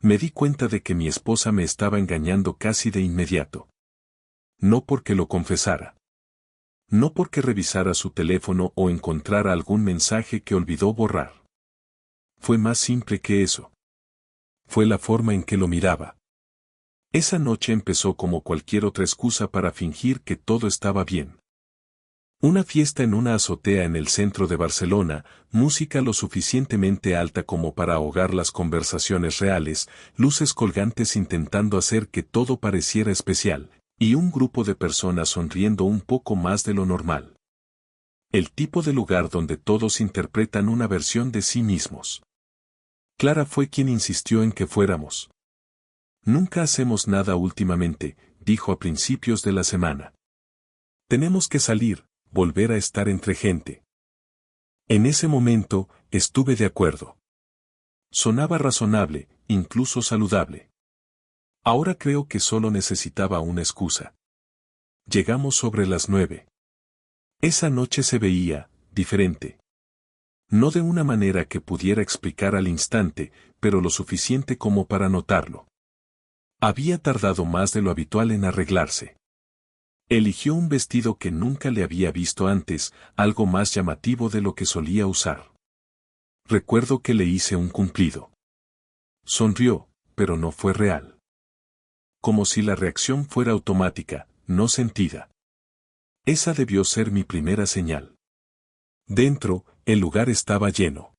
Me di cuenta de que mi esposa me estaba engañando casi de inmediato. No porque lo confesara. No porque revisara su teléfono o encontrara algún mensaje que olvidó borrar. Fue más simple que eso. Fue la forma en que lo miraba. Esa noche empezó como cualquier otra excusa para fingir que todo estaba bien. Una fiesta en una azotea en el centro de Barcelona, música lo suficientemente alta como para ahogar las conversaciones reales, luces colgantes intentando hacer que todo pareciera especial, y un grupo de personas sonriendo un poco más de lo normal. El tipo de lugar donde todos interpretan una versión de sí mismos. Clara fue quien insistió en que fuéramos. Nunca hacemos nada últimamente, dijo a principios de la semana. Tenemos que salir, volver a estar entre gente. En ese momento, estuve de acuerdo. Sonaba razonable, incluso saludable. Ahora creo que solo necesitaba una excusa. Llegamos sobre las 9. Esa noche se veía, diferente. No de una manera que pudiera explicar al instante, pero lo suficiente como para notarlo. Había tardado más de lo habitual en arreglarse. Eligió un vestido que nunca le había visto antes, algo más llamativo de lo que solía usar. Recuerdo que le hice un cumplido. Sonrió, pero no fue real. Como si la reacción fuera automática, no sentida. Esa debió ser mi primera señal. Dentro, el lugar estaba lleno.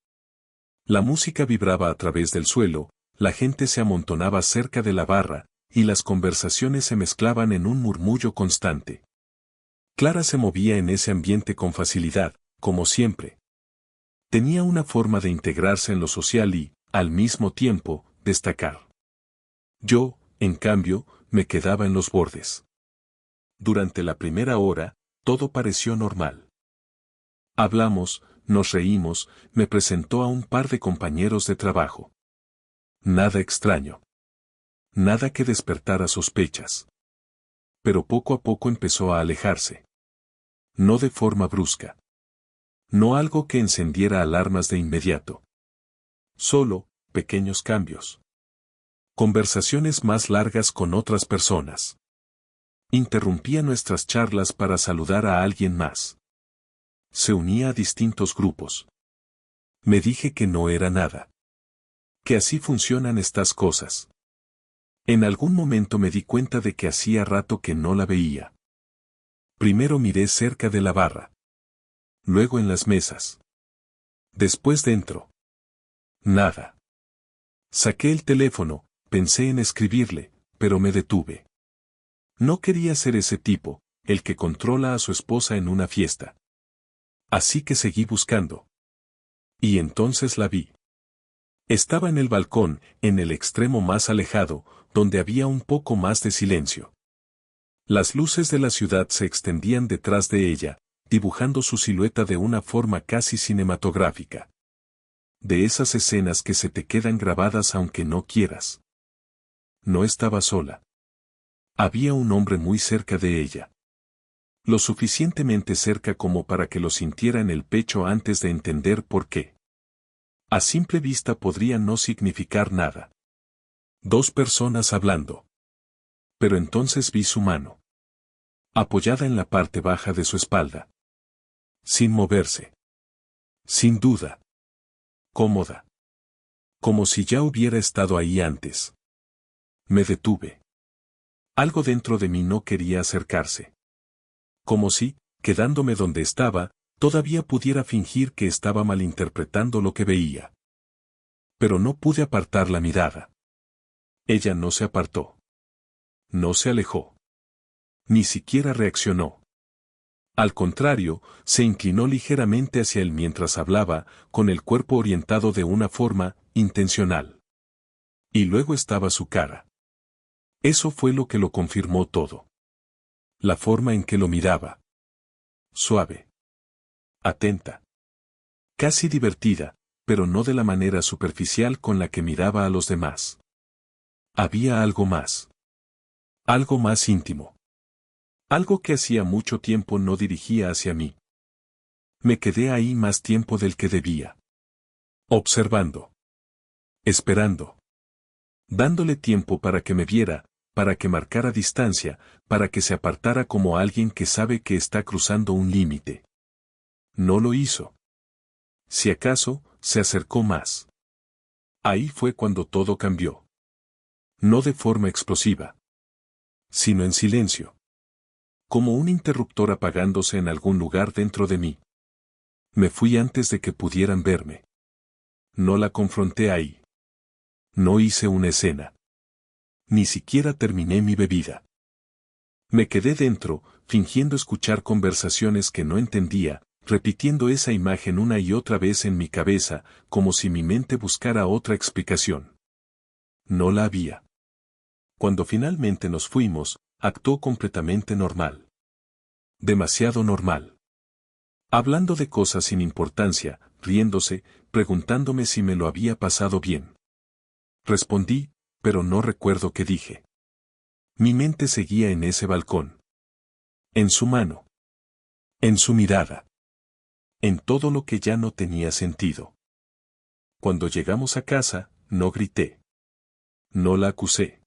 La música vibraba a través del suelo, la gente se amontonaba cerca de la barra, y las conversaciones se mezclaban en un murmullo constante. Clara se movía en ese ambiente con facilidad, como siempre. Tenía una forma de integrarse en lo social y, al mismo tiempo, destacar. Yo, en cambio, me quedaba en los bordes. Durante la primera hora, todo pareció normal. Hablamos, nos reímos, me presentó a un par de compañeros de trabajo. Nada extraño. Nada que despertara sospechas. Pero poco a poco empezó a alejarse. No de forma brusca. No algo que encendiera alarmas de inmediato. Solo, pequeños cambios. Conversaciones más largas con otras personas. Interrumpía nuestras charlas para saludar a alguien más. Se unía a distintos grupos. Me dije que no era nada. Que así funcionan estas cosas. En algún momento me di cuenta de que hacía rato que no la veía. Primero miré cerca de la barra. Luego en las mesas. Después dentro. Nada. Saqué el teléfono, pensé en escribirle, pero me detuve. No quería ser ese tipo, el que controla a su esposa en una fiesta. Así que seguí buscando. Y entonces la vi. Estaba en el balcón, en el extremo más alejado, donde había un poco más de silencio. Las luces de la ciudad se extendían detrás de ella, dibujando su silueta de una forma casi cinematográfica. De esas escenas que se te quedan grabadas aunque no quieras. No estaba sola. Había un hombre muy cerca de ella. Lo suficientemente cerca como para que lo sintiera en el pecho antes de entender por qué. A simple vista podría no significar nada. Dos personas hablando. Pero entonces vi su mano. Apoyada en la parte baja de su espalda. Sin moverse. Sin duda. Cómoda. Como si ya hubiera estado ahí antes. Me detuve. Algo dentro de mí no quería acercarse. Como si, quedándome donde estaba, todavía pudiera fingir que estaba malinterpretando lo que veía. Pero no pude apartar la mirada. Ella no se apartó. No se alejó. Ni siquiera reaccionó. Al contrario, se inclinó ligeramente hacia él mientras hablaba, con el cuerpo orientado de una forma intencional. Y luego estaba su cara. Eso fue lo que lo confirmó todo. La forma en que lo miraba. Suave. Atenta. Casi divertida, pero no de la manera superficial con la que miraba a los demás. Había algo más. Algo más íntimo. Algo que hacía mucho tiempo no dirigía hacia mí. Me quedé ahí más tiempo del que debía. Observando. Esperando. dándole tiempo para que me viera, para que marcara distancia, para que se apartara como alguien que sabe que está cruzando un límite. No lo hizo. Si acaso, se acercó más. Ahí fue cuando todo cambió. No de forma explosiva, sino en silencio. Como un interruptor apagándose en algún lugar dentro de mí. Me fui antes de que pudieran verme. No la confronté ahí. No hice una escena. Ni siquiera terminé mi bebida. Me quedé dentro, fingiendo escuchar conversaciones que no entendía, repitiendo esa imagen una y otra vez en mi cabeza, como si mi mente buscara otra explicación. No la había. Cuando finalmente nos fuimos, actuó completamente normal. Demasiado normal. Hablando de cosas sin importancia, riéndose, preguntándome si me lo había pasado bien. Respondí, pero no recuerdo qué dije. Mi mente seguía en ese balcón. En su mano. En su mirada. En todo lo que ya no tenía sentido. Cuando llegamos a casa, no grité. No la acusé.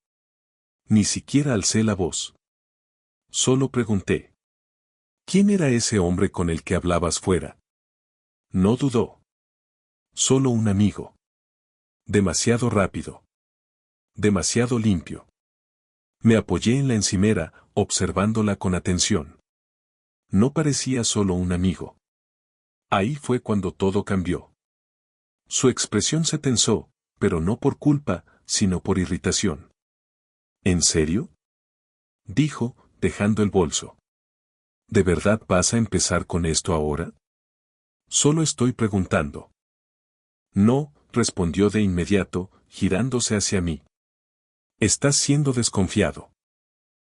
Ni siquiera alcé la voz. Solo pregunté. ¿Quién era ese hombre con el que hablabas fuera? No dudó. Solo un amigo. Demasiado rápido. Demasiado limpio. Me apoyé en la encimera, observándola con atención. No parecía solo un amigo. Ahí fue cuando todo cambió. Su expresión se tensó, pero no por culpa, sino por irritación. ¿En serio? Dijo, dejando el bolso. ¿De verdad vas a empezar con esto ahora? Solo estoy preguntando. No, respondió de inmediato, girándose hacia mí. Estás siendo desconfiado.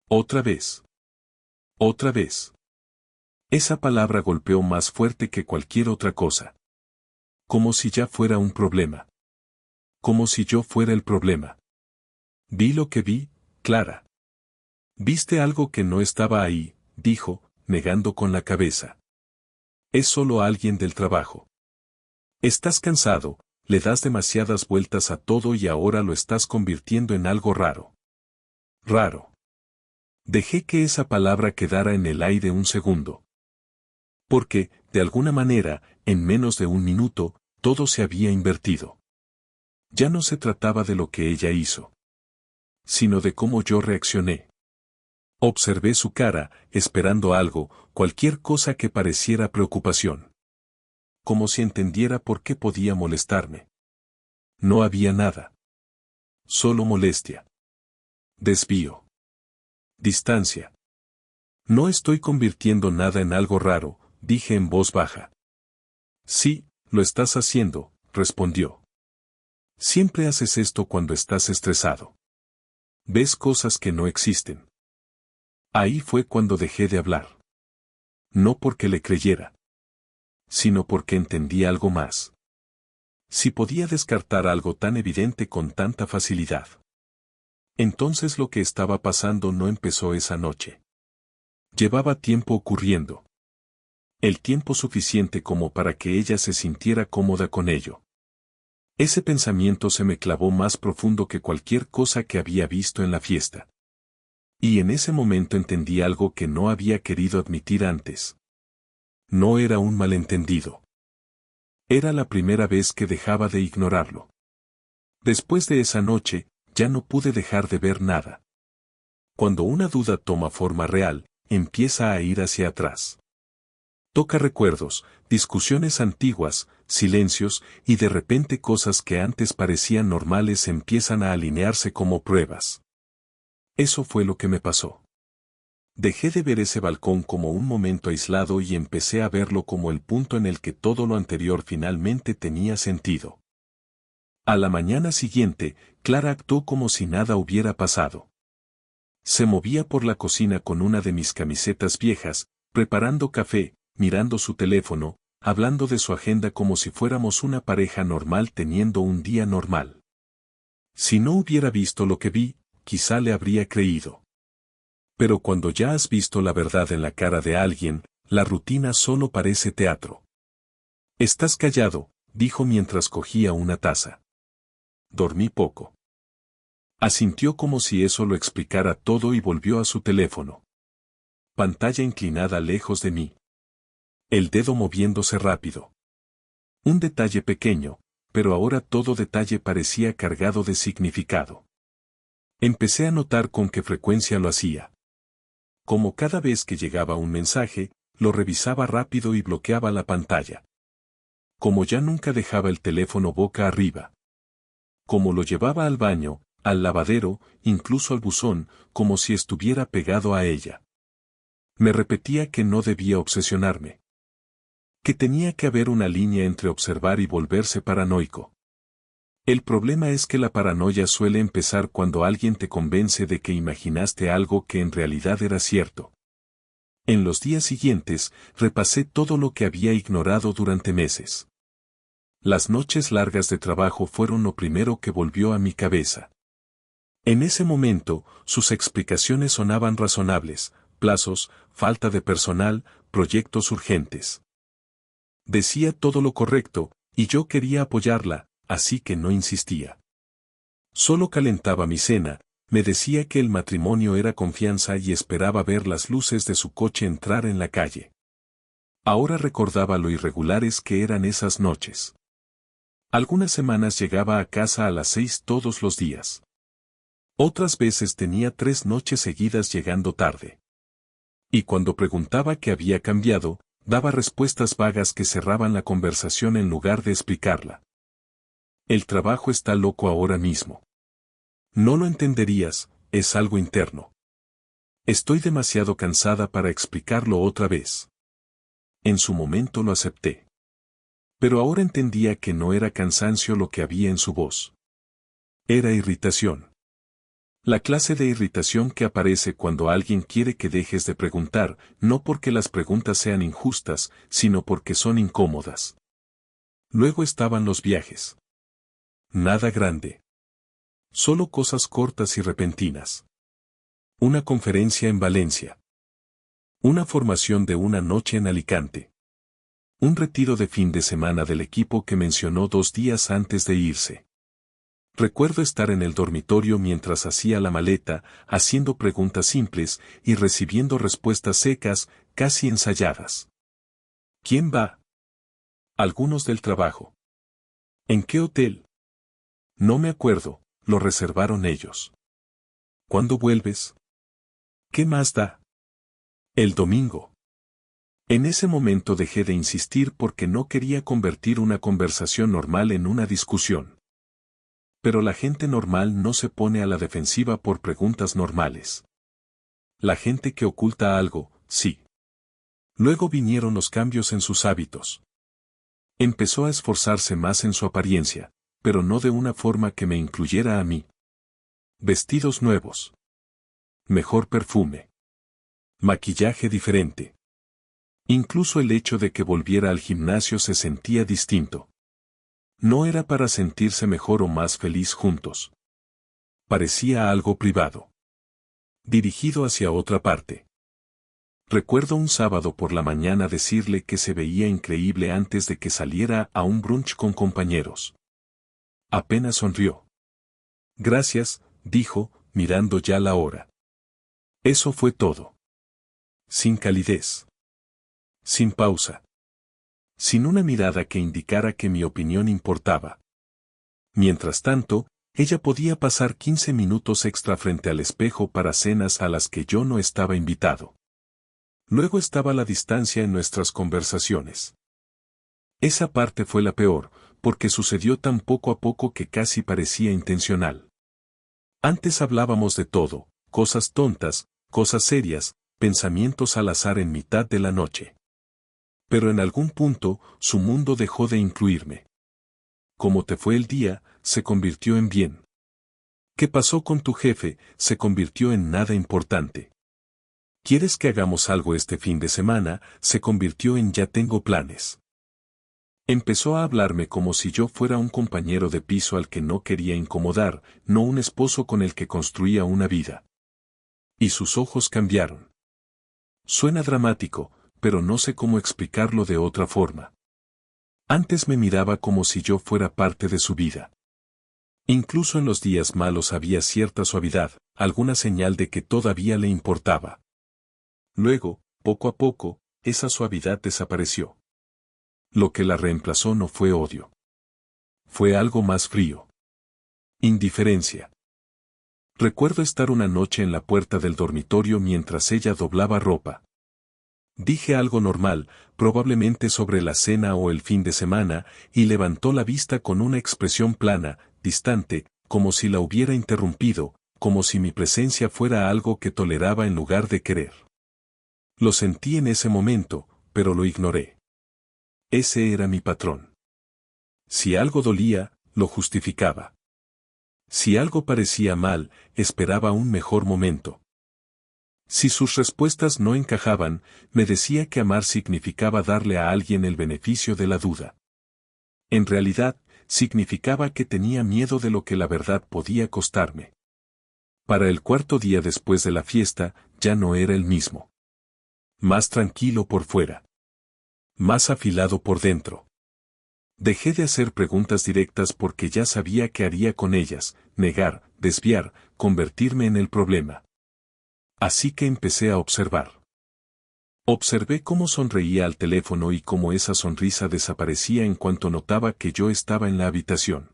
Otra vez. Otra vez. Esa palabra golpeó más fuerte que cualquier otra cosa. Como si ya fuera un problema. Como si yo fuera el problema. Vi lo que vi, Clara. Viste algo que no estaba ahí, dijo, negando con la cabeza. Es solo alguien del trabajo. Estás cansado, le das demasiadas vueltas a todo y ahora lo estás convirtiendo en algo raro. Raro. Dejé que esa palabra quedara en el aire un segundo. Porque, de alguna manera, en menos de un minuto, todo se había invertido. Ya no se trataba de lo que ella hizo, sino de cómo yo reaccioné. Observé su cara, esperando algo, cualquier cosa que pareciera preocupación. Como si entendiera por qué podía molestarme. No había nada. Solo molestia. Desvío. Distancia. No estoy convirtiendo nada en algo raro, dije en voz baja. Sí, lo estás haciendo, respondió. Siempre haces esto cuando estás estresado. Ves cosas que no existen. Ahí fue cuando dejé de hablar. No porque le creyera, sino porque entendí algo más. Si podía descartar algo tan evidente con tanta facilidad. Entonces lo que estaba pasando no empezó esa noche. Llevaba tiempo ocurriendo. El tiempo suficiente como para que ella se sintiera cómoda con ello. Ese pensamiento se me clavó más profundo que cualquier cosa que había visto en la fiesta. Y en ese momento entendí algo que no había querido admitir antes. No era un malentendido. Era la primera vez que dejaba de ignorarlo. Después de esa noche, ya no pude dejar de ver nada. Cuando una duda toma forma real, empieza a ir hacia atrás. Toca recuerdos, discusiones antiguas, silencios, y de repente cosas que antes parecían normales empiezan a alinearse como pruebas. Eso fue lo que me pasó. Dejé de ver ese balcón como un momento aislado y empecé a verlo como el punto en el que todo lo anterior finalmente tenía sentido. A la mañana siguiente, Clara actuó como si nada hubiera pasado. Se movía por la cocina con una de mis camisetas viejas, preparando café, mirando su teléfono, hablando de su agenda como si fuéramos una pareja normal teniendo un día normal. Si no hubiera visto lo que vi, quizá le habría creído. Pero cuando ya has visto la verdad en la cara de alguien, la rutina solo parece teatro. Estás callado, dijo mientras cogía una taza. Dormí poco. Asintió como si eso lo explicara todo y volvió a su teléfono. Pantalla inclinada lejos de mí. El dedo moviéndose rápido. Un detalle pequeño, pero ahora todo detalle parecía cargado de significado. Empecé a notar con qué frecuencia lo hacía. Como cada vez que llegaba un mensaje, lo revisaba rápido y bloqueaba la pantalla. Como ya nunca dejaba el teléfono boca arriba. Como lo llevaba al baño, al lavadero, incluso al buzón, como si estuviera pegado a ella. Me repetía que no debía obsesionarme. Que tenía que haber una línea entre observar y volverse paranoico. El problema es que la paranoia suele empezar cuando alguien te convence de que imaginaste algo que en realidad era cierto. En los días siguientes, repasé todo lo que había ignorado durante meses. Las noches largas de trabajo fueron lo primero que volvió a mi cabeza. En ese momento, sus explicaciones sonaban razonables: plazos, falta de personal, proyectos urgentes. Decía todo lo correcto, y yo quería apoyarla, así que no insistía. Solo calentaba mi cena, me decía que el matrimonio era confianza y esperaba ver las luces de su coche entrar en la calle. Ahora recordaba lo irregulares que eran esas noches. Algunas semanas llegaba a casa a las 6 todos los días. Otras veces tenía 3 noches seguidas llegando tarde. Y cuando preguntaba qué había cambiado, daba respuestas vagas que cerraban la conversación en lugar de explicarla. El trabajo está loco ahora mismo. No lo entenderías, es algo interno. Estoy demasiado cansada para explicarlo otra vez. En su momento lo acepté. Pero ahora entendía que no era cansancio lo que había en su voz. Era irritación. La clase de irritación que aparece cuando alguien quiere que dejes de preguntar, no porque las preguntas sean injustas, sino porque son incómodas. Luego estaban los viajes. Nada grande. Solo cosas cortas y repentinas. Una conferencia en Valencia. Una formación de una noche en Alicante. Un retiro de fin de semana del equipo que mencionó 2 días antes de irse. Recuerdo estar en el dormitorio mientras hacía la maleta, haciendo preguntas simples y recibiendo respuestas secas, casi ensayadas. ¿Quién va? Algunos del trabajo. ¿En qué hotel? No me acuerdo, lo reservaron ellos. ¿Cuándo vuelves? ¿Qué más da? El domingo. En ese momento dejé de insistir porque no quería convertir una conversación normal en una discusión. Pero la gente normal no se pone a la defensiva por preguntas normales. La gente que oculta algo, sí. Luego vinieron los cambios en sus hábitos. Empezó a esforzarse más en su apariencia, pero no de una forma que me incluyera a mí. Vestidos nuevos. Mejor perfume. Maquillaje diferente. Incluso el hecho de que volviera al gimnasio se sentía distinto. No era para sentirse mejor o más feliz juntos. Parecía algo privado. Dirigido hacia otra parte. Recuerdo un sábado por la mañana decirle que se veía increíble antes de que saliera a un brunch con compañeros. Apenas sonrió. Gracias, dijo, mirando ya la hora. Eso fue todo. Sin calidez. Sin pausa. Sin una mirada que indicara que mi opinión importaba. Mientras tanto, ella podía pasar 15 minutos extra frente al espejo para cenas a las que yo no estaba invitado. Luego estaba la distancia en nuestras conversaciones. Esa parte fue la peor, porque sucedió tan poco a poco que casi parecía intencional. Antes hablábamos de todo, cosas tontas, cosas serias, pensamientos al azar en mitad de la noche. Pero en algún punto, su mundo dejó de incluirme. ¿Cómo te fue el día? Se convirtió en bien. ¿Qué pasó con tu jefe? Se convirtió en nada importante. ¿Quieres que hagamos algo este fin de semana? Se convirtió en ya tengo planes. Empezó a hablarme como si yo fuera un compañero de piso al que no quería incomodar, no un esposo con el que construía una vida. Y sus ojos cambiaron. Suena dramático, pero no sé cómo explicarlo de otra forma. Antes me miraba como si yo fuera parte de su vida. Incluso en los días malos había cierta suavidad, alguna señal de que todavía le importaba. Luego, poco a poco, esa suavidad desapareció. Lo que la reemplazó no fue odio. Fue algo más frío. Indiferencia. Recuerdo estar una noche en la puerta del dormitorio mientras ella doblaba ropa. Dije algo normal, probablemente sobre la cena o el fin de semana, y levantó la vista con una expresión plana, distante, como si la hubiera interrumpido, como si mi presencia fuera algo que toleraba en lugar de querer. Lo sentí en ese momento, pero lo ignoré. Ese era mi patrón. Si algo dolía, lo justificaba. Si algo parecía mal, esperaba un mejor momento. Si sus respuestas no encajaban, me decía que amar significaba darle a alguien el beneficio de la duda. En realidad, significaba que tenía miedo de lo que la verdad podía costarme. Para el cuarto día después de la fiesta, ya no era el mismo. Más tranquilo por fuera. Más afilado por dentro. Dejé de hacer preguntas directas porque ya sabía qué haría con ellas, negar, desviar, convertirme en el problema. Así que empecé a observar. Observé cómo sonreía al teléfono y cómo esa sonrisa desaparecía en cuanto notaba que yo estaba en la habitación.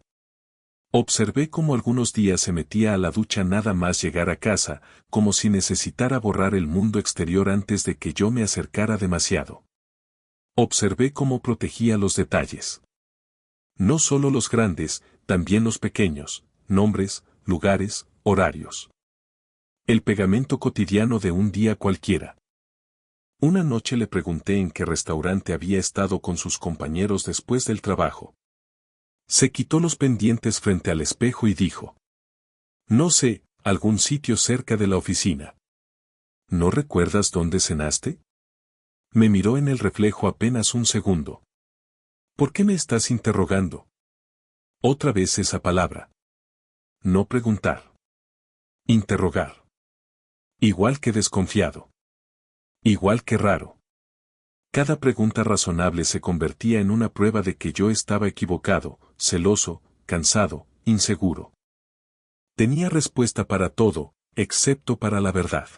Observé cómo algunos días se metía a la ducha nada más llegar a casa, como si necesitara borrar el mundo exterior antes de que yo me acercara demasiado. Observé cómo protegía los detalles. No solo los grandes, también los pequeños, nombres, lugares, horarios. El pegamento cotidiano de un día cualquiera. Una noche le pregunté en qué restaurante había estado con sus compañeros después del trabajo. Se quitó los pendientes frente al espejo y dijo: No sé, algún sitio cerca de la oficina. ¿No recuerdas dónde cenaste? Me miró en el reflejo apenas un segundo. ¿Por qué me estás interrogando? Otra vez esa palabra. No preguntar. Interrogar. Igual que desconfiado. Igual que raro. Cada pregunta razonable se convertía en una prueba de que yo estaba equivocado, celoso, cansado, inseguro. Tenía respuesta para todo, excepto para la verdad.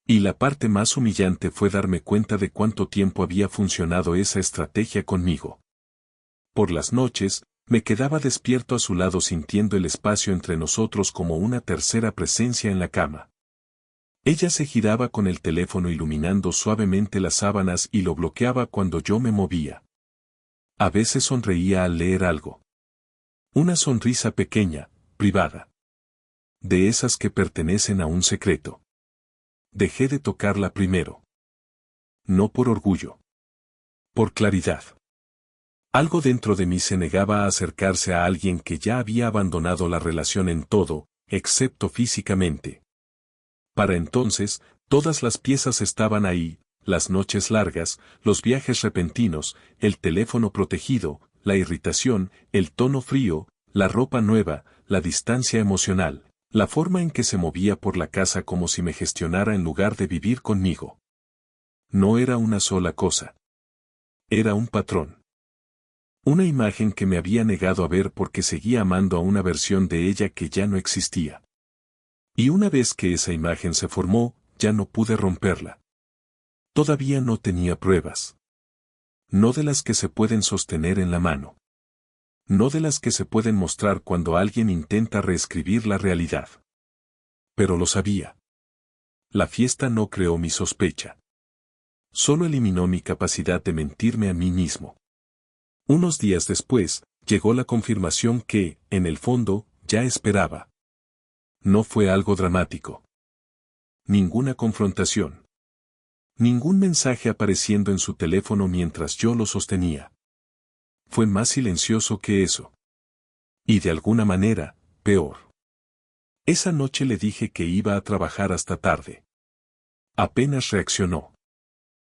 Y la parte más humillante fue darme cuenta de cuánto tiempo había funcionado esa estrategia conmigo. Por las noches, me quedaba despierto a su lado sintiendo el espacio entre nosotros como una tercera presencia en la cama. Ella se giraba con el teléfono iluminando suavemente las sábanas y lo bloqueaba cuando yo me movía. A veces sonreía al leer algo. Una sonrisa pequeña, privada. De esas que pertenecen a un secreto. Dejé de tocarla primero. No por orgullo. Por claridad. Algo dentro de mí se negaba a acercarse a alguien que ya había abandonado la relación en todo, excepto físicamente. Para entonces, todas las piezas estaban ahí, las noches largas, los viajes repentinos, el teléfono protegido, la irritación, el tono frío, la ropa nueva, la distancia emocional, la forma en que se movía por la casa como si me gestionara en lugar de vivir conmigo. No era una sola cosa. Era un patrón. Una imagen que me había negado a ver porque seguía amando a una versión de ella que ya no existía. Y una vez que esa imagen se formó, ya no pude romperla. Todavía no tenía pruebas. No de las que se pueden sostener en la mano. No de las que se pueden mostrar cuando alguien intenta reescribir la realidad. Pero lo sabía. La fiesta no creó mi sospecha. Solo eliminó mi capacidad de mentirme a mí mismo. Unos días después, llegó la confirmación que, en el fondo, ya esperaba. No fue algo dramático. Ninguna confrontación. Ningún mensaje apareciendo en su teléfono mientras yo lo sostenía. Fue más silencioso que eso. Y de alguna manera, peor. Esa noche le dije que iba a trabajar hasta tarde. Apenas reaccionó.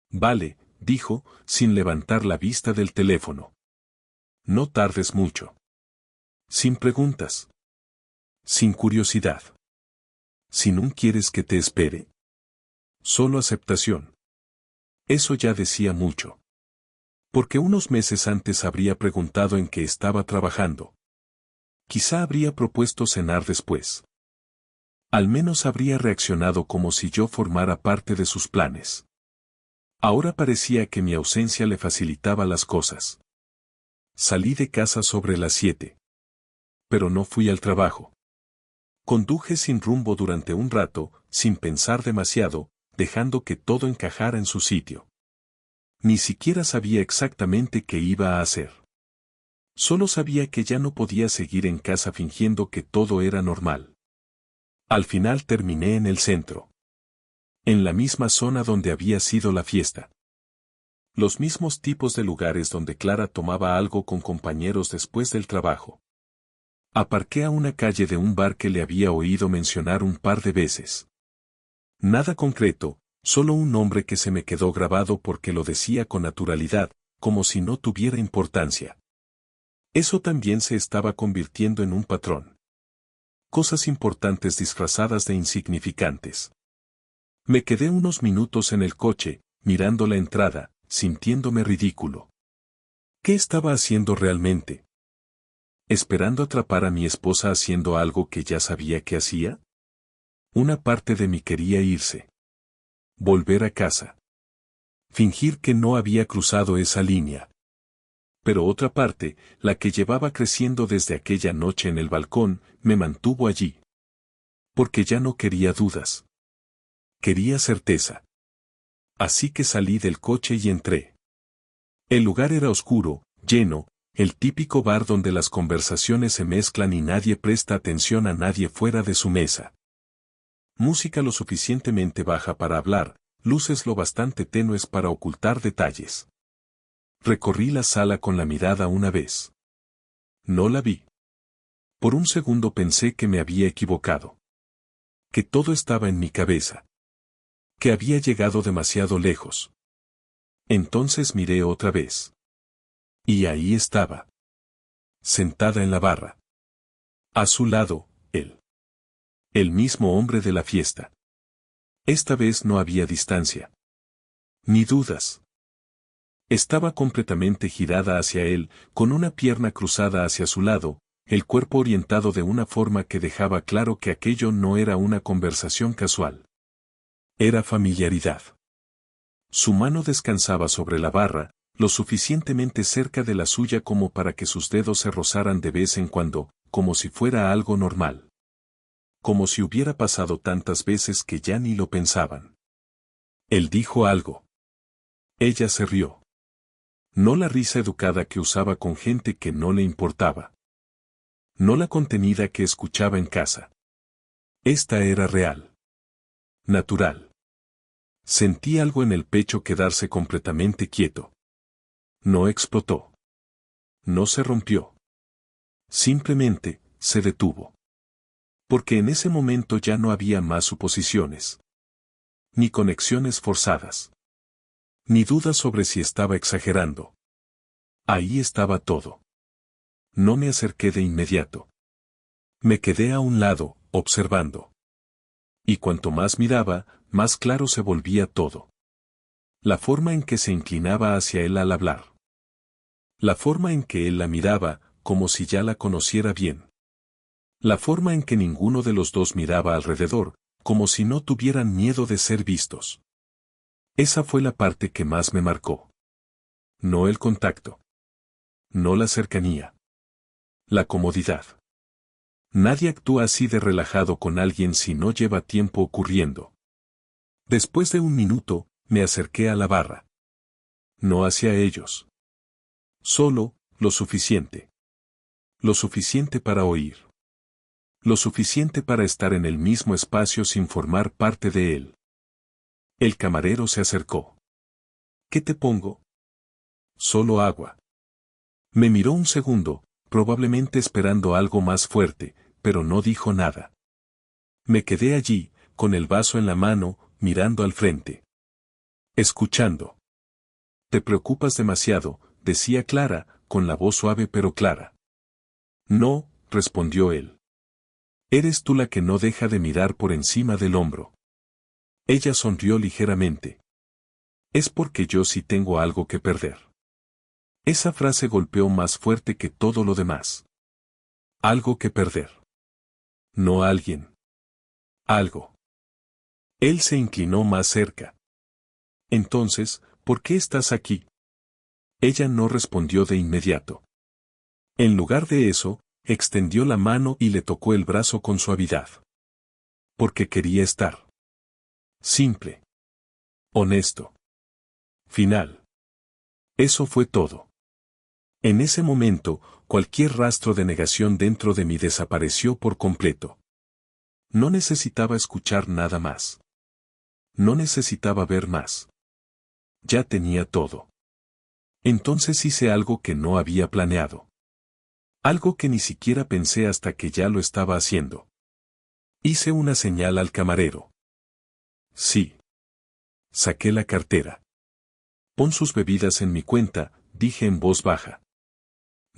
Vale, dijo, sin levantar la vista del teléfono. No tardes mucho. Sin preguntas. Sin curiosidad. Si no quieres que te espere. Solo aceptación. Eso ya decía mucho. Porque unos meses antes habría preguntado en qué estaba trabajando. Quizá habría propuesto cenar después. Al menos habría reaccionado como si yo formara parte de sus planes. Ahora parecía que mi ausencia le facilitaba las cosas. Salí de casa sobre las 7. Pero no fui al trabajo. Conduje sin rumbo durante un rato, sin pensar demasiado, dejando que todo encajara en su sitio. Ni siquiera sabía exactamente qué iba a hacer. Solo sabía que ya no podía seguir en casa fingiendo que todo era normal. Al final terminé en el centro. En la misma zona donde había sido la fiesta. Los mismos tipos de lugares donde Clara tomaba algo con compañeros después del trabajo. Aparqué a una calle de un bar que le había oído mencionar un par de veces. Nada concreto, solo un nombre que se me quedó grabado porque lo decía con naturalidad, como si no tuviera importancia. Eso también se estaba convirtiendo en un patrón. Cosas importantes disfrazadas de insignificantes. Me quedé unos minutos en el coche, mirando la entrada, sintiéndome ridículo. ¿Qué estaba haciendo realmente? ¿Esperando atrapar a mi esposa haciendo algo que ya sabía que hacía? Una parte de mí quería irse. Volver a casa. Fingir que no había cruzado esa línea. Pero otra parte, la que llevaba creciendo desde aquella noche en el balcón, me mantuvo allí. Porque ya no quería dudas. Quería certeza. Así que salí del coche y entré. El lugar era oscuro, lleno, el típico bar donde las conversaciones se mezclan y nadie presta atención a nadie fuera de su mesa. Música lo suficientemente baja para hablar, luces lo bastante tenues para ocultar detalles. Recorrí la sala con la mirada una vez. No la vi. Por un segundo pensé que me había equivocado. Que todo estaba en mi cabeza. Que había llegado demasiado lejos. Entonces miré otra vez. Y ahí estaba. Sentada en la barra. A su lado, él. El mismo hombre de la fiesta. Esta vez no había distancia. Ni dudas. Estaba completamente girada hacia él, con una pierna cruzada hacia su lado, el cuerpo orientado de una forma que dejaba claro que aquello no era una conversación casual. Era familiaridad. Su mano descansaba sobre la barra, lo suficientemente cerca de la suya como para que sus dedos se rozaran de vez en cuando, como si fuera algo normal. Como si hubiera pasado tantas veces que ya ni lo pensaban. Él dijo algo. Ella se rió. No la risa educada que usaba con gente que no le importaba. No la contenida que escuchaba en casa. Esta era real. Natural. Sentí algo en el pecho quedarse completamente quieto. No explotó. No se rompió. Simplemente, se detuvo. Porque en ese momento ya no había más suposiciones. Ni conexiones forzadas. Ni dudas sobre si estaba exagerando. Ahí estaba todo. No me acerqué de inmediato. Me quedé a un lado, observando. Y cuanto más miraba, más claro se volvía todo. La forma en que se inclinaba hacia él al hablar. La forma en que él la miraba, como si ya la conociera bien. La forma en que ninguno de los dos miraba alrededor, como si no tuvieran miedo de ser vistos. Esa fue la parte que más me marcó. No el contacto. No la cercanía. La comodidad. Nadie actúa así de relajado con alguien si no lleva tiempo ocurriendo. Después de un minuto, me acerqué a la barra. No hacia ellos. Solo, lo suficiente. Lo suficiente para oír. Lo suficiente para estar en el mismo espacio sin formar parte de él. El camarero se acercó. ¿Qué te pongo? Solo agua. Me miró un segundo, probablemente esperando algo más fuerte, pero no dijo nada. Me quedé allí, con el vaso en la mano, mirando al frente. Escuchando. Te preocupas demasiado, decía Clara, con la voz suave pero clara. No, respondió él. Eres tú la que no deja de mirar por encima del hombro. Ella sonrió ligeramente. Es porque yo sí tengo algo que perder. Esa frase golpeó más fuerte que todo lo demás. Algo que perder. No alguien. Algo. Él se inclinó más cerca. Entonces, ¿por qué estás aquí? Ella no respondió de inmediato. En lugar de eso, extendió la mano y le tocó el brazo con suavidad. Porque quería estar. Simple. Honesto. Final. Eso fue todo. En ese momento, cualquier rastro de negación dentro de mí desapareció por completo. No necesitaba escuchar nada más. No necesitaba ver más. Ya tenía todo. Entonces hice algo que no había planeado. Algo que ni siquiera pensé hasta que ya lo estaba haciendo. Hice una señal al camarero. Sí. Saqué la cartera. Pon sus bebidas en mi cuenta, dije en voz baja.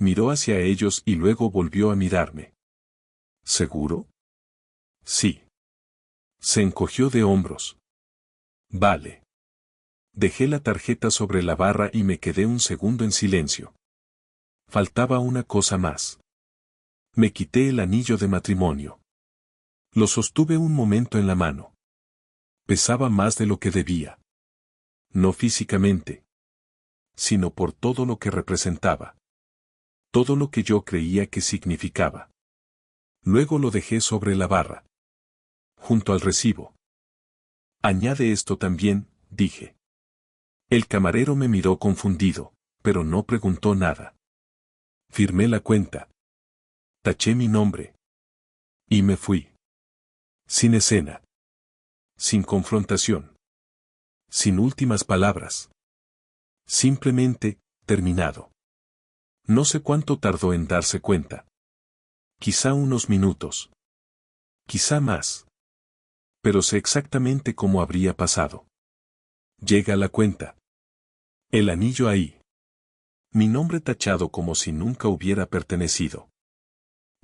Miró hacia ellos y luego volvió a mirarme. ¿Seguro? Sí. Se encogió de hombros. Vale. Dejé la tarjeta sobre la barra y me quedé un segundo en silencio. Faltaba una cosa más. Me quité el anillo de matrimonio. Lo sostuve un momento en la mano. Pesaba más de lo que debía. No físicamente, sino por todo lo que representaba. Todo lo que yo creía que significaba. Luego lo dejé sobre la barra. Junto al recibo. Añade esto también, dije. El camarero me miró confundido, pero no preguntó nada. Firmé la cuenta. Taché mi nombre. Y me fui. Sin escena. Sin confrontación. Sin últimas palabras. Simplemente, terminado. No sé cuánto tardó en darse cuenta. Quizá unos minutos. Quizá más. Pero sé exactamente cómo habría pasado. Llega la cuenta. El anillo ahí. Mi nombre tachado como si nunca hubiera pertenecido.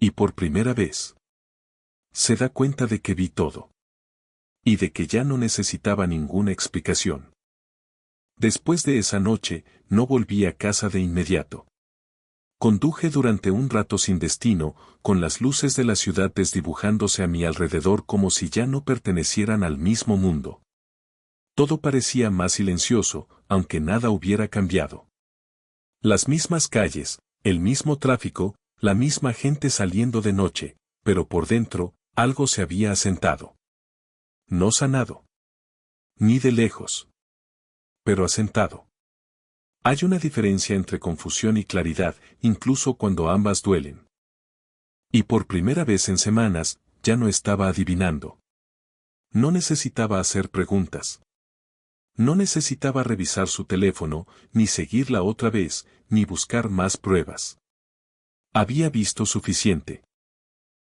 Y por primera vez. Se da cuenta de que vi todo. Y de que ya no necesitaba ninguna explicación. Después de esa noche, no volví a casa de inmediato. Conduje durante un rato sin destino, con las luces de la ciudad desdibujándose a mi alrededor como si ya no pertenecieran al mismo mundo. Todo parecía más silencioso, aunque nada hubiera cambiado. Las mismas calles, el mismo tráfico, la misma gente saliendo de noche, pero por dentro, algo se había asentado. No sanado. Ni de lejos. Pero asentado. Hay una diferencia entre confusión y claridad, incluso cuando ambas duelen. Y por primera vez en semanas, ya no estaba adivinando. No necesitaba hacer preguntas. No necesitaba revisar su teléfono, ni seguirla otra vez, ni buscar más pruebas. Había visto suficiente.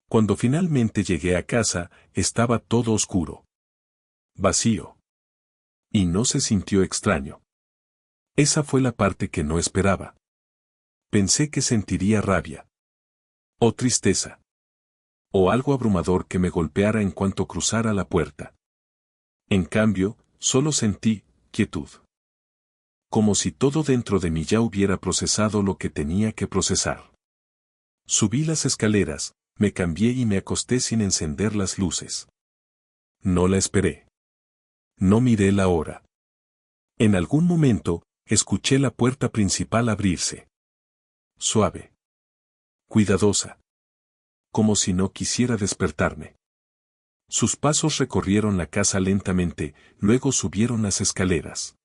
Cuando finalmente llegué a casa, estaba todo oscuro. Vacío. Y no se sintió extraño. Esa fue la parte que no esperaba. Pensé que sentiría rabia. O tristeza. O algo abrumador que me golpeara en cuanto cruzara la puerta. En cambio, solo sentí quietud. Como si todo dentro de mí ya hubiera procesado lo que tenía que procesar. Subí las escaleras, me cambié y me acosté sin encender las luces. No la esperé. No miré la hora. En algún momento, escuché la puerta principal abrirse. Suave. Cuidadosa. Como si no quisiera despertarme. Sus pasos recorrieron la casa lentamente, luego subieron las escaleras.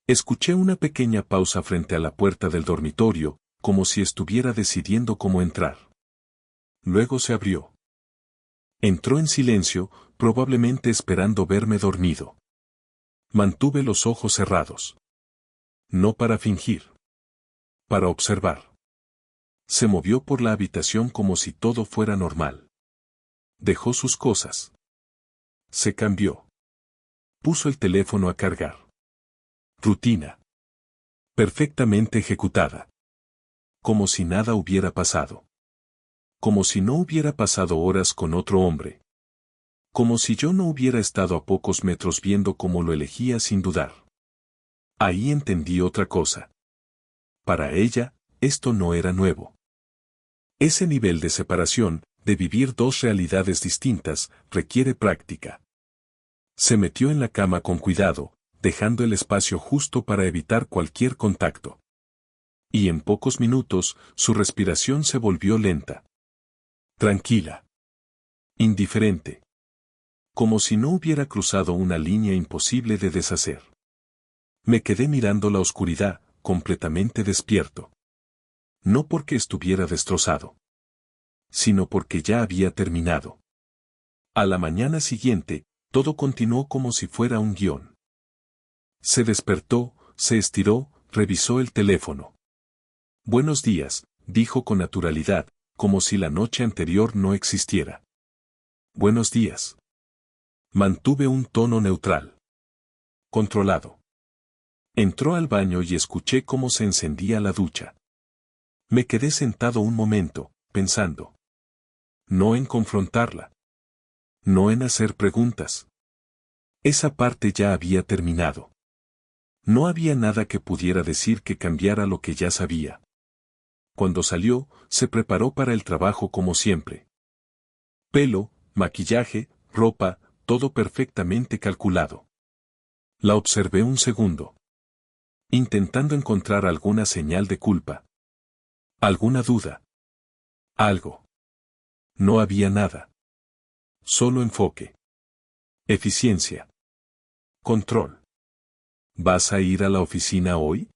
Escuché una pequeña pausa frente a la puerta del dormitorio, como si estuviera decidiendo cómo entrar. Luego se abrió. Entró en silencio, probablemente esperando verme dormido. Mantuve los ojos cerrados. No para fingir. Para observar. Se movió por la habitación como si todo fuera normal. Dejó sus cosas. Se cambió. Puso el teléfono a cargar. Rutina. Perfectamente ejecutada. Como si nada hubiera pasado. Como si no hubiera pasado horas con otro hombre. Como si yo no hubiera estado a pocos metros viendo cómo lo elegía sin dudar. Ahí entendí otra cosa. Para ella, esto no era nuevo. Ese nivel de separación, de vivir dos realidades distintas, requiere práctica. Se metió en la cama con cuidado, dejando el espacio justo para evitar cualquier contacto. Y en pocos minutos, su respiración se volvió lenta. Tranquila. Indiferente. Como si no hubiera cruzado una línea imposible de deshacer. Me quedé mirando la oscuridad, completamente despierto. No porque estuviera destrozado, sino porque ya había terminado. A la mañana siguiente, todo continuó como si fuera un guión. Se despertó, se estiró, revisó el teléfono. Buenos días, dijo con naturalidad, como si la noche anterior no existiera. Buenos días. Mantuve un tono neutral. Controlado. Entró al baño y escuché cómo se encendía la ducha. Me quedé sentado un momento, pensando. No en confrontarla. No en hacer preguntas. Esa parte ya había terminado. No había nada que pudiera decir que cambiara lo que ya sabía. Cuando salió, se preparó para el trabajo como siempre. Pelo, maquillaje, ropa, todo perfectamente calculado. La observé un segundo. Intentando encontrar alguna señal de culpa. Alguna duda. Algo. No había nada. Solo enfoque. Eficiencia. Control. ¿Vas a ir a la oficina hoy?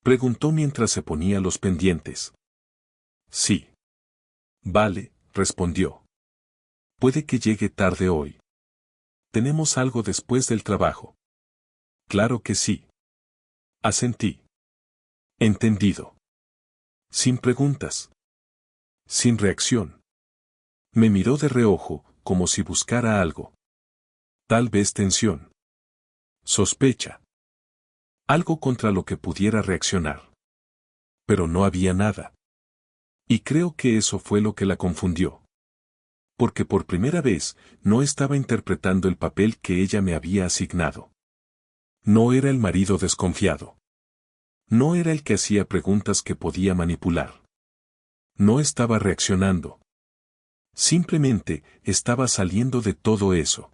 Preguntó mientras se ponía los pendientes. Sí. Vale, respondió. Puede que llegue tarde hoy. Tenemos algo después del trabajo. Claro que sí. Asentí. Entendido. Sin preguntas. Sin reacción. Me miró de reojo, como si buscara algo. Tal vez tensión. Sospecha. Algo contra lo que pudiera reaccionar. Pero no había nada. Y creo que eso fue lo que la confundió. Porque por primera vez, no estaba interpretando el papel que ella me había asignado. No era el marido desconfiado. No era el que hacía preguntas que podía manipular. No estaba reaccionando. Simplemente, estaba saliendo de todo eso.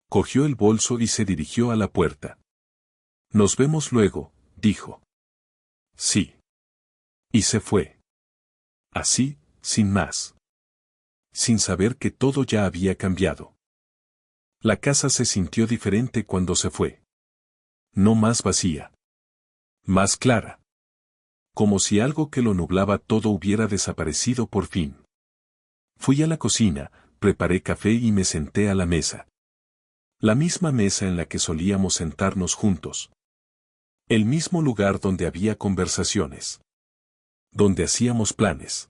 Cogió el bolso y se dirigió a la puerta. Nos vemos luego, dijo. Sí. Y se fue. Así, sin más. Sin saber que todo ya había cambiado. La casa se sintió diferente cuando se fue. No más vacía. Más clara. Como si algo que lo nublaba todo hubiera desaparecido por fin. Fui a la cocina, preparé café y me senté a la mesa. La misma mesa en la que solíamos sentarnos juntos. El mismo lugar donde había conversaciones. Donde hacíamos planes.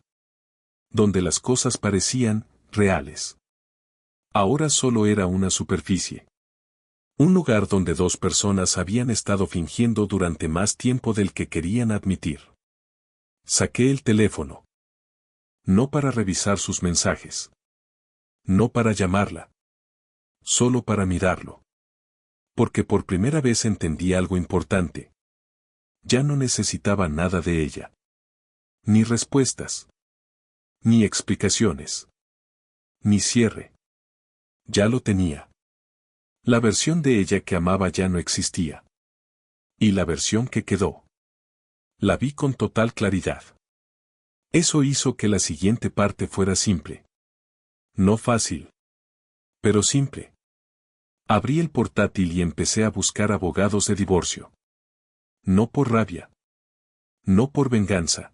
Donde las cosas parecían reales. Ahora solo era una superficie. Un lugar donde dos personas habían estado fingiendo durante más tiempo del que querían admitir. Saqué el teléfono. No para revisar sus mensajes. No para llamarla. Solo para mirarlo. Porque por primera vez entendí algo importante. Ya no necesitaba nada de ella. Ni respuestas. Ni explicaciones. Ni cierre. Ya lo tenía. La versión de ella que amaba ya no existía. Y la versión que quedó. La vi con total claridad. Eso hizo que la siguiente parte fuera simple. No fácil. Pero simple. Abrí el portátil y empecé a buscar abogados de divorcio. No por rabia. No por venganza.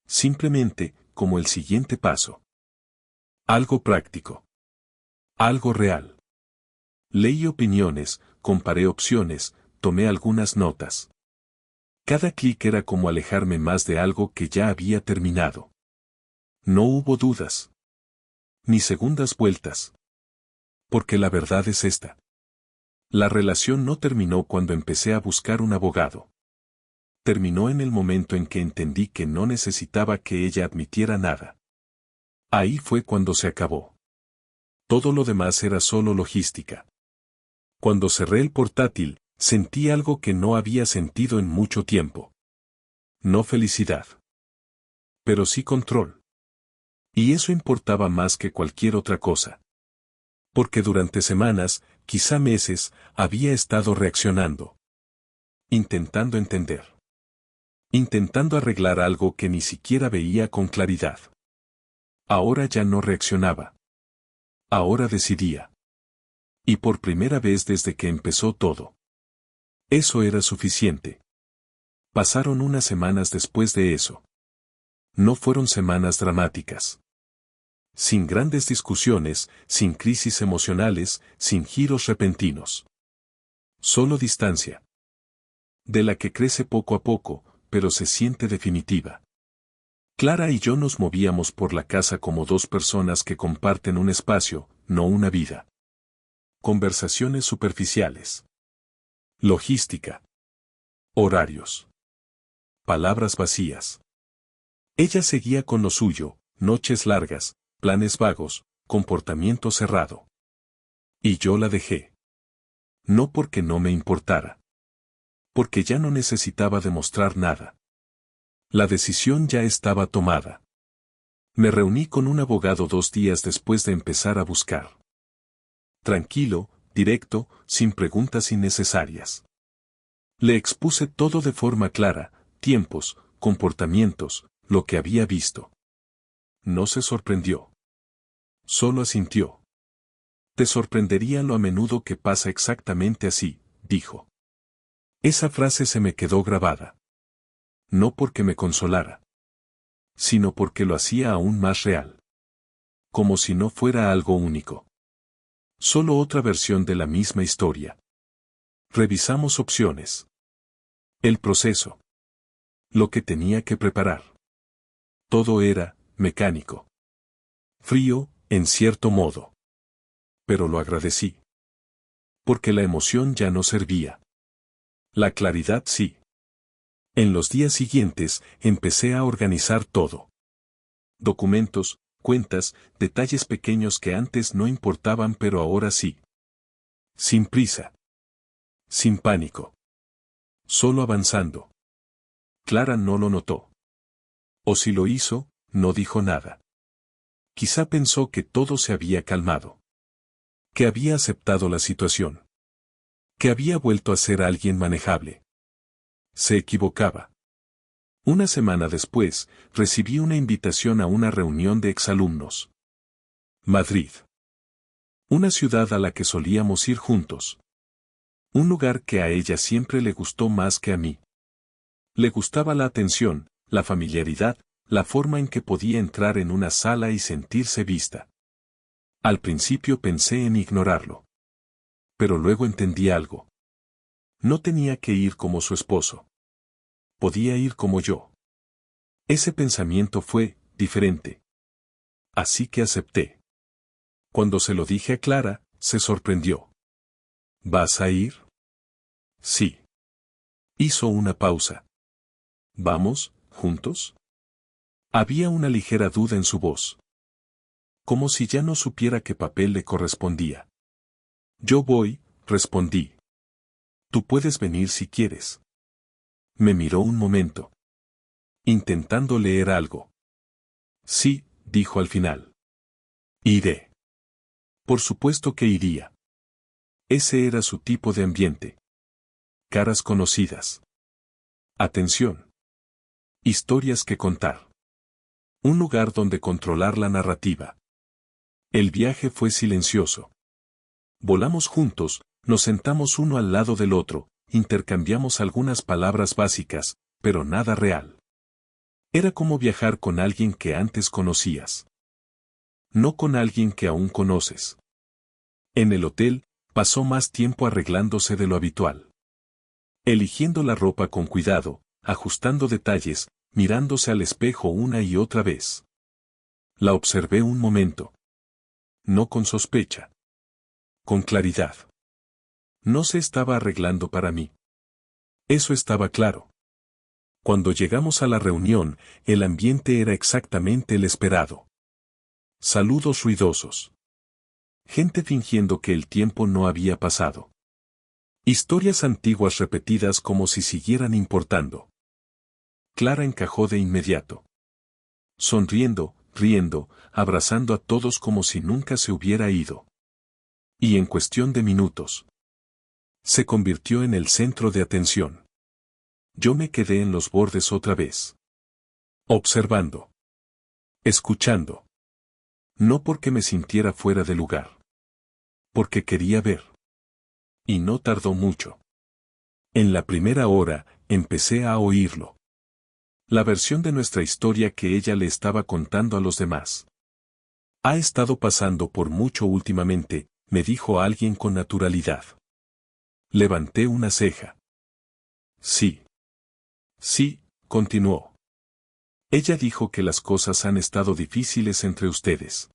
Simplemente, como el siguiente paso. Algo práctico. Algo real. Leí opiniones, comparé opciones, tomé algunas notas. Cada clic era como alejarme más de algo que ya había terminado. No hubo dudas. Ni segundas vueltas. Porque la verdad es esta. La relación no terminó cuando empecé a buscar un abogado. Terminó en el momento en que entendí que no necesitaba que ella admitiera nada. Ahí fue cuando se acabó. Todo lo demás era solo logística. Cuando cerré el portátil, sentí algo que no había sentido en mucho tiempo. No felicidad. pero sí control. Y eso importaba más que cualquier otra cosa. Porque durante semanas, quizá meses, había estado reaccionando. Intentando entender. Intentando arreglar algo que ni siquiera veía con claridad. Ahora ya no reaccionaba. Ahora decidía. Y por primera vez desde que empezó todo. Eso era suficiente. Pasaron unas semanas después de eso. No fueron semanas dramáticas. Sin grandes discusiones, sin crisis emocionales, sin giros repentinos. Solo distancia. De la que crece poco a poco, pero se siente definitiva. Clara y yo nos movíamos por la casa como dos personas que comparten un espacio, no una vida. Conversaciones superficiales. Logística. Horarios. Palabras vacías. Ella seguía con lo suyo, noches largas, planes vagos, comportamiento cerrado. Y yo la dejé. No porque no me importara. Porque ya no necesitaba demostrar nada. La decisión ya estaba tomada. Me reuní con un abogado 2 días después de empezar a buscar. Tranquilo, directo, sin preguntas innecesarias. Le expuse todo de forma clara, tiempos, comportamientos, lo que había visto. No se sorprendió. Solo asintió. Te sorprendería lo a menudo que pasa exactamente así, dijo. Esa frase se me quedó grabada. No porque me consolara, sino porque lo hacía aún más real. Como si no fuera algo único. Solo otra versión de la misma historia. Revisamos opciones. El proceso. Lo que tenía que preparar. Todo era mecánico. Frío, en cierto modo. Pero lo agradecí. Porque la emoción ya no servía. La claridad sí. En los días siguientes, empecé a organizar todo. Documentos, cuentas, detalles pequeños que antes no importaban pero ahora sí. Sin prisa. Sin pánico. Solo avanzando. Clara no lo notó. O si lo hizo, no dijo nada. Quizá pensó que todo se había calmado. Que había aceptado la situación. Que había vuelto a ser alguien manejable. Se equivocaba. Una semana después, recibí una invitación a una reunión de exalumnos. Madrid. Una ciudad a la que solíamos ir juntos. Un lugar que a ella siempre le gustó más que a mí. Le gustaba la atención, la familiaridad, la forma en que podía entrar en una sala y sentirse vista. Al principio pensé en ignorarlo. Pero luego entendí algo. No tenía que ir como su esposo. Podía ir como yo. Ese pensamiento fue diferente. Así que acepté. Cuando se lo dije a Clara, se sorprendió. ¿Vas a ir? Sí. Hizo una pausa. ¿Vamos, juntos? Había una ligera duda en su voz. Como si ya no supiera qué papel le correspondía. Yo voy, respondí. Tú puedes venir si quieres. Me miró un momento. Intentando leer algo. Sí, dijo al final. Iré. Por supuesto que iría. Ese era su tipo de ambiente. Caras conocidas. Atención. Historias que contar. Un lugar donde controlar la narrativa. El viaje fue silencioso. Volamos juntos, nos sentamos uno al lado del otro, intercambiamos algunas palabras básicas, pero nada real. Era como viajar con alguien que antes conocías. No con alguien que aún conoces. En el hotel, pasó más tiempo arreglándose de lo habitual. Eligiendo la ropa con cuidado, ajustando detalles, mirándose al espejo una y otra vez. La observé un momento. No con sospecha. Con claridad. No se estaba arreglando para mí. Eso estaba claro. Cuando llegamos a la reunión, el ambiente era exactamente el esperado. Saludos ruidosos. Gente fingiendo que el tiempo no había pasado. Historias antiguas repetidas como si siguieran importando. Clara encajó de inmediato. sonriendo, riendo, abrazando a todos como si nunca se hubiera ido. Y en cuestión de minutos, se convirtió en el centro de atención. Yo me quedé en los bordes otra vez, observando, escuchando. No porque me sintiera fuera de lugar, porque quería ver. Y no tardó mucho. En la primera hora, empecé a oírlo. La versión de nuestra historia que ella le estaba contando a los demás. Ha estado pasando por mucho últimamente, me dijo alguien con naturalidad. Levanté una ceja. Sí. Sí, continuó. Ella dijo que las cosas han estado difíciles entre ustedes.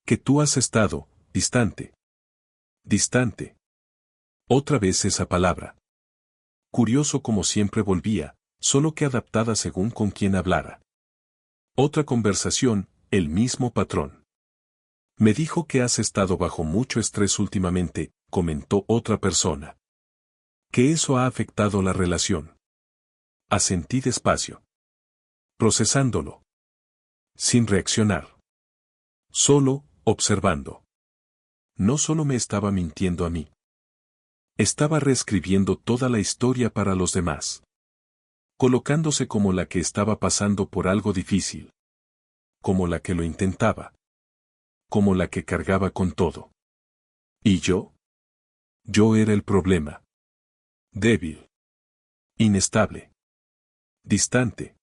Que tú has estado, distante. Distante. Otra vez esa palabra. Curioso como siempre volvía, solo que adaptada según con quien hablara. Otra conversación, el mismo patrón. Me dijo que has estado bajo mucho estrés últimamente, comentó otra persona. Que eso ha afectado la relación. Asentí despacio. Procesándolo. Sin reaccionar. Solo, observando. No solo me estaba mintiendo a mí. Estaba reescribiendo toda la historia para los demás. Colocándose como la que estaba pasando por algo difícil. Como la que lo intentaba. Como la que cargaba con todo. ¿Y yo? Yo era el problema. Débil. Inestable. Distante.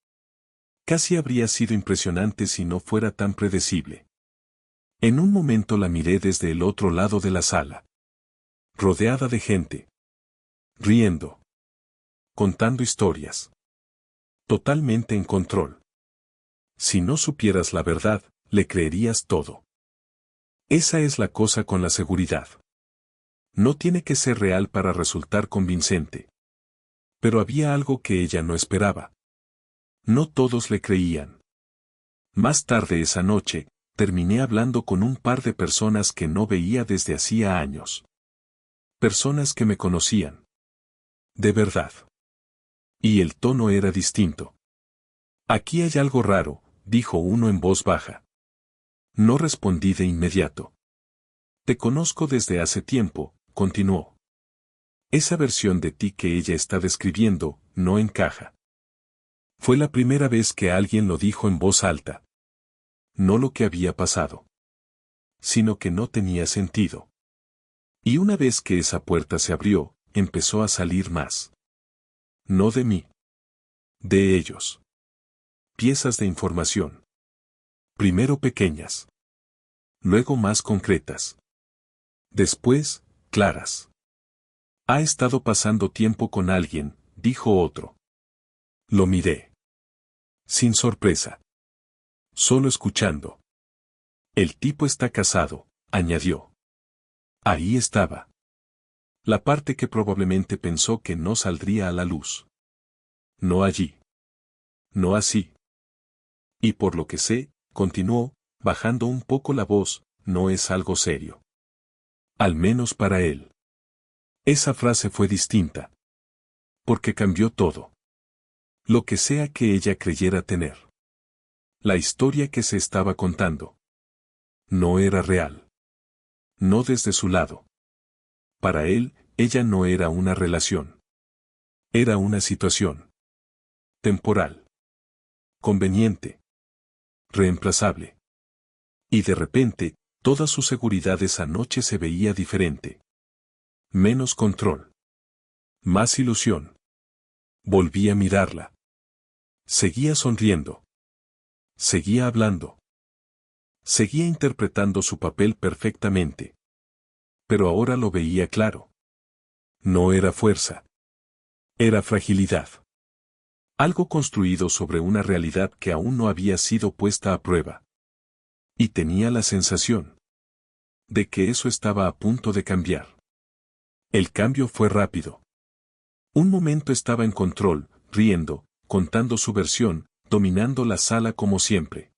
Casi habría sido impresionante si no fuera tan predecible. En un momento la miré desde el otro lado de la sala. Rodeada de gente. Riendo. Contando historias. Totalmente en control. Si no supieras la verdad, le creerías todo. Esa es la cosa con la seguridad. No tiene que ser real para resultar convincente. Pero había algo que ella no esperaba. No todos le creían. Más tarde esa noche, terminé hablando con un par de personas que no veía desde hacía años. Personas que me conocían. De verdad. Y el tono era distinto. Aquí hay algo raro, dijo uno en voz baja. No respondí de inmediato. Te conozco desde hace tiempo, continuó. Esa versión de ti que ella está describiendo, no encaja. Fue la primera vez que alguien lo dijo en voz alta. No lo que había pasado. Sino que no tenía sentido. Y una vez que esa puerta se abrió, empezó a salir más. No de mí. De ellos. Piezas de información. Primero pequeñas. Luego más concretas. Después, claras. Ha estado pasando tiempo con alguien, dijo otro. Lo miré. Sin sorpresa. Solo escuchando. El tipo está casado, añadió. Ahí estaba. La parte que probablemente pensó que no saldría a la luz. No allí. No así. Y por lo que sé, continuó, bajando un poco la voz, no es algo serio. Al menos para él. Esa frase fue distinta. Porque cambió todo. Lo que sea que ella creyera tener. La historia que se estaba contando. No era real. No desde su lado. Para él, ella no era una relación. Era una situación. Temporal. Conveniente. Reemplazable. Y de repente, toda su seguridad esa noche se veía diferente. Menos control. Más ilusión. Volví a mirarla. Seguía sonriendo. Seguía hablando. Seguía interpretando su papel perfectamente. Pero ahora lo veía claro. No era fuerza. Era fragilidad. Algo construido sobre una realidad que aún no había sido puesta a prueba. Y tenía la sensación de que eso estaba a punto de cambiar. El cambio fue rápido. Un momento estaba en control, riendo, contando su versión, dominando la sala como siempre.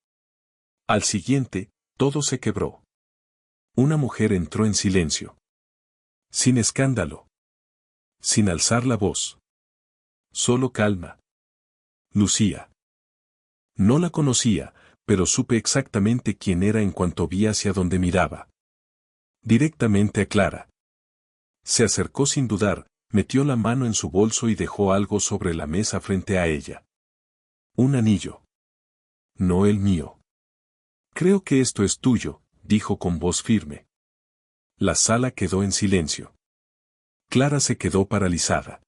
Al siguiente, todo se quebró. Una mujer entró en silencio. Sin escándalo. Sin alzar la voz. Solo calma. Lucía. No la conocía, pero supe exactamente quién era en cuanto vi hacia donde miraba. Directamente a Clara. Se acercó sin dudar, metió la mano en su bolso y dejó algo sobre la mesa frente a ella. Un anillo. No el mío. Creo que esto es tuyo, dijo con voz firme. La sala quedó en silencio. Clara se quedó paralizada.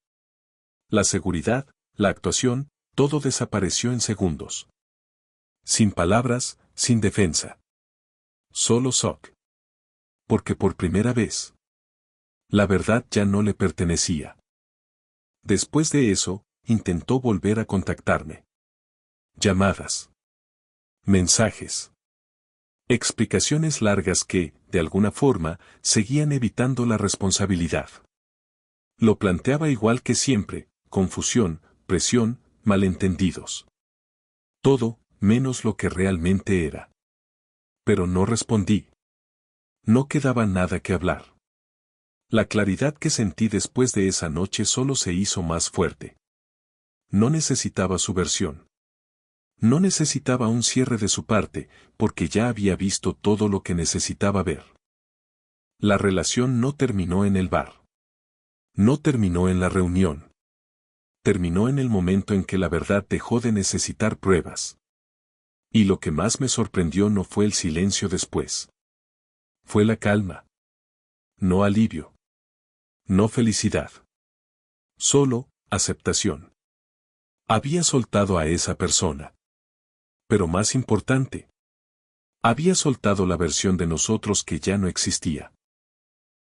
La seguridad, la actuación, todo desapareció en segundos. Sin palabras, sin defensa. Solo shock. Porque por primera vez, la verdad ya no le pertenecía. Después de eso, intentó volver a contactarme. Llamadas. Mensajes. Explicaciones largas que, de alguna forma, seguían evitando la responsabilidad. Lo planteaba igual que siempre, confusión, presión, malentendidos. Todo, menos lo que realmente era. Pero no respondí. No quedaba nada que hablar. La claridad que sentí después de esa noche solo se hizo más fuerte. No necesitaba su versión. No necesitaba un cierre de su parte, porque ya había visto todo lo que necesitaba ver. La relación no terminó en el bar. No terminó en la reunión. Terminó en el momento en que la verdad dejó de necesitar pruebas. Y lo que más me sorprendió no fue el silencio después. Fue la calma. No alivio. No felicidad. Solo, aceptación. Había soltado a esa persona. Pero más importante, había soltado la versión de nosotros que ya no existía.